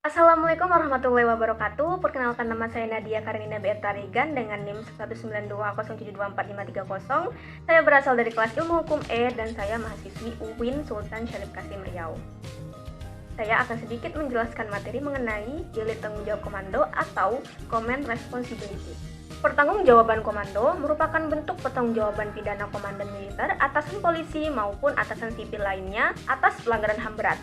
Assalamualaikum warahmatullahi wabarakatuh. Perkenalkan, nama saya Nadia Karenina Beata Regan dengan NIM 192072453. Saya berasal dari kelas Ilmu Hukum E dan saya mahasiswi UIN Sultan Syarif Kasim Riau. Saya akan sedikit menjelaskan materi mengenai unit tanggung jawab komando atau Command Responsibility. Pertanggungjawaban komando merupakan bentuk pertanggungjawaban pidana komandan militer, atasan polisi maupun atasan sipil lainnya atas pelanggaran HAM berat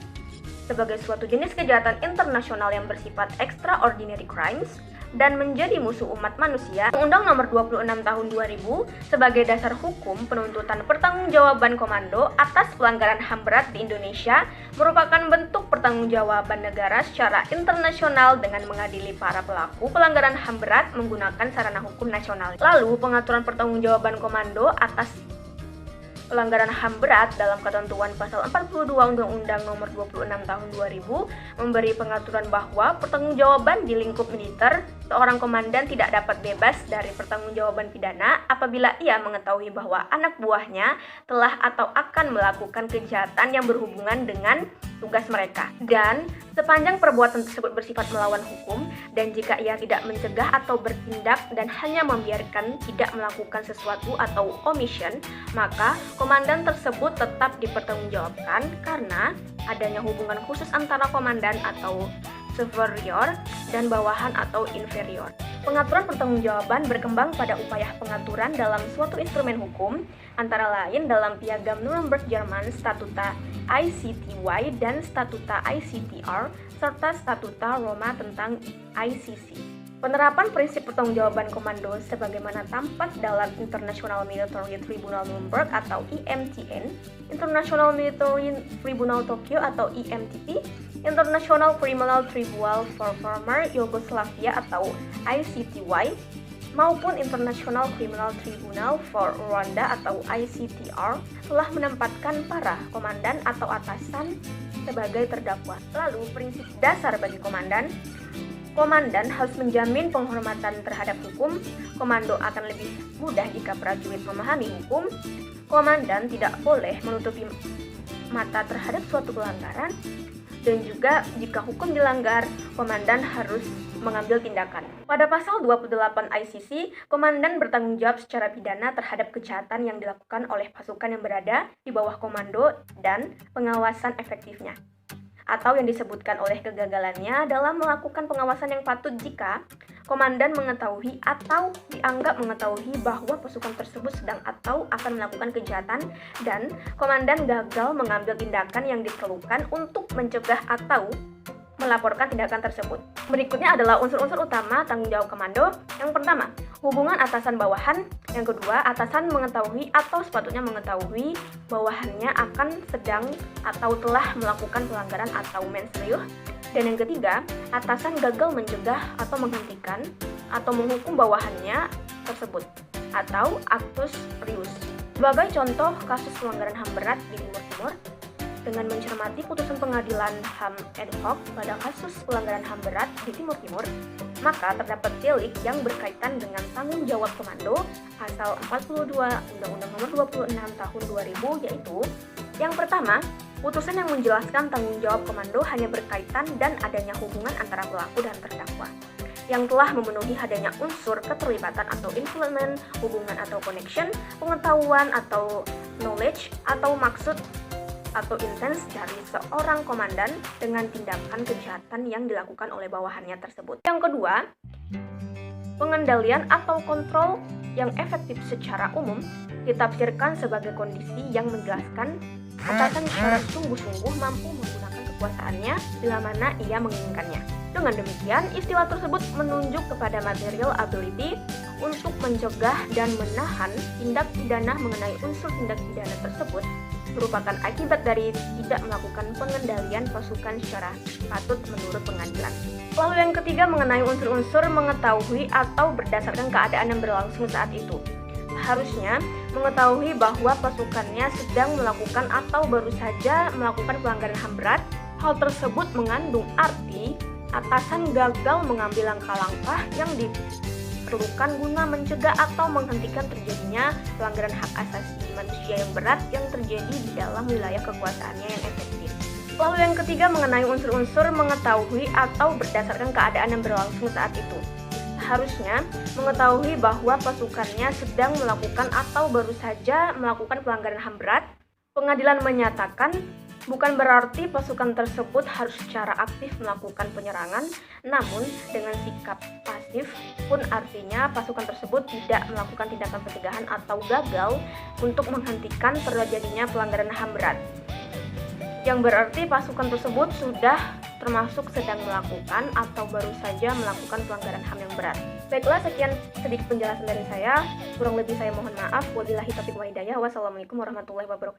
sebagai suatu jenis kejahatan internasional yang bersifat extraordinary crimes dan menjadi musuh umat manusia. Undang-Undang Nomor 26 Tahun 2000 sebagai dasar hukum penuntutan pertanggungjawaban komando atas pelanggaran HAM berat di Indonesia merupakan bentuk pertanggungjawaban negara secara internasional dengan mengadili para pelaku pelanggaran HAM berat menggunakan sarana hukum nasional. Lalu, pengaturan pertanggungjawaban komando atas pelanggaran HAM berat dalam ketentuan pasal 42 Undang-Undang Nomor 26 Tahun 2000 memberi pengaturan bahwa pertanggungjawaban di lingkup militer, seorang komandan tidak dapat bebas dari pertanggungjawaban pidana apabila ia mengetahui bahwa anak buahnya telah atau akan melakukan kejahatan yang berhubungan dengan tugas mereka, dan sepanjang perbuatan tersebut bersifat melawan hukum, dan jika ia tidak mencegah atau bertindak dan hanya membiarkan tidak melakukan sesuatu atau omission, maka komandan tersebut tetap dipertanggungjawabkan karena adanya hubungan khusus antara komandan atau superior dan bawahan atau inferior. Pengaturan pertanggungjawaban berkembang pada upaya pengaturan dalam suatu instrumen hukum, antara lain dalam Piagam Nuremberg Jerman, Statuta ICTY dan Statuta ICTR, serta Statuta Roma tentang ICC. Penerapan prinsip pertanggungjawaban komando sebagaimana tampak dalam International Military Tribunal Nuremberg atau IMTN, International Military Tribunal Tokyo atau IMTT, International Criminal Tribunal for Former Yugoslavia atau ICTY, maupun International Criminal Tribunal for Rwanda atau ICTR telah menempatkan para komandan atau atasan sebagai terdakwa. Lalu, prinsip dasar bagi komandan harus menjamin penghormatan terhadap hukum. Komando akan lebih mudah jika prajurit memahami hukum. Komandan tidak boleh menutupi mata terhadap suatu pelanggaran, dan juga jika hukum dilanggar, komandan harus mengambil tindakan. Pada pasal 28 ICC, komandan bertanggung jawab secara pidana terhadap kejahatan yang dilakukan oleh pasukan yang berada di bawah komando dan pengawasan efektifnya, atau yang disebutkan oleh kegagalannya dalam melakukan pengawasan yang patut jika komandan mengetahui atau dianggap mengetahui bahwa pasukan tersebut sedang atau akan melakukan kejahatan dan komandan gagal mengambil tindakan yang diperlukan untuk mencegah atau melaporkan tindakan tersebut. Berikutnya adalah unsur-unsur utama tanggung jawab komando. Yang pertama, hubungan atasan bawahan. Yang kedua, atasan mengetahui atau sepatutnya mengetahui bawahannya akan sedang atau telah melakukan pelanggaran atau menserius. Dan yang ketiga, atasan gagal mencegah atau menghentikan atau menghukum bawahannya tersebut atau actus reus. Sebagai contoh kasus pelanggaran HAM berat di Timur Timur, dengan mencermati putusan pengadilan HAM ad hoc pada kasus pelanggaran HAM berat di Timur Timur, maka terdapat delik yang berkaitan dengan tanggung jawab komando pasal 42 Undang-Undang Nomor 26 Tahun 2000, yaitu yang pertama, putusan yang menjelaskan tanggung jawab komando hanya berkaitan dan adanya hubungan antara pelaku dan terdakwa yang telah memenuhi adanya unsur keterlibatan atau involvement, hubungan atau connection, pengetahuan atau knowledge atau maksud atau intens dari seorang komandan dengan tindakan kejahatan yang dilakukan oleh bawahannya tersebut. Yang kedua, pengendalian atau kontrol yang efektif secara umum ditafsirkan sebagai kondisi yang menjelaskan atasan secara sungguh-sungguh mampu menggunakan kekuasaannya bila mana ia menginginkannya. Dengan demikian, istilah tersebut menunjuk kepada material ability untuk mencegah dan menahan tindak pidana mengenai unsur tindak pidana tersebut merupakan akibat dari tidak melakukan pengendalian pasukan secara patut menurut pengadilan. Lalu yang ketiga, mengenai unsur-unsur mengetahui atau berdasarkan keadaan yang berlangsung saat itu. Harusnya mengetahui bahwa pasukannya sedang melakukan atau baru saja melakukan pelanggaran HAM berat. Hal tersebut mengandung arti atasan gagal mengambil langkah-langkah yang diperlukan guna mencegah atau menghentikan terjadinya pelanggaran hak asasi manusia yang berat yang terjadi di dalam wilayah kekuasaannya yang efektif. Lalu yang ketiga mengenai unsur-unsur mengetahui atau berdasarkan keadaan yang berlangsung saat itu. Seharusnya mengetahui bahwa pasukannya sedang melakukan atau baru saja melakukan pelanggaran HAM berat. Pengadilan menyatakan bukan berarti pasukan tersebut harus secara aktif melakukan penyerangan, namun dengan sikap pasif pun artinya pasukan tersebut tidak melakukan tindakan pencegahan atau gagal untuk menghentikan terjadinya pelanggaran HAM berat. Yang berarti pasukan tersebut sudah termasuk sedang melakukan atau baru saja melakukan pelanggaran HAM yang berat. Baiklah, sekian sedikit penjelasan dari saya. Kurang lebih saya mohon maaf. Wabillahi taufiq wal hidayah. Wassalamualaikum warahmatullahi wabarakatuh.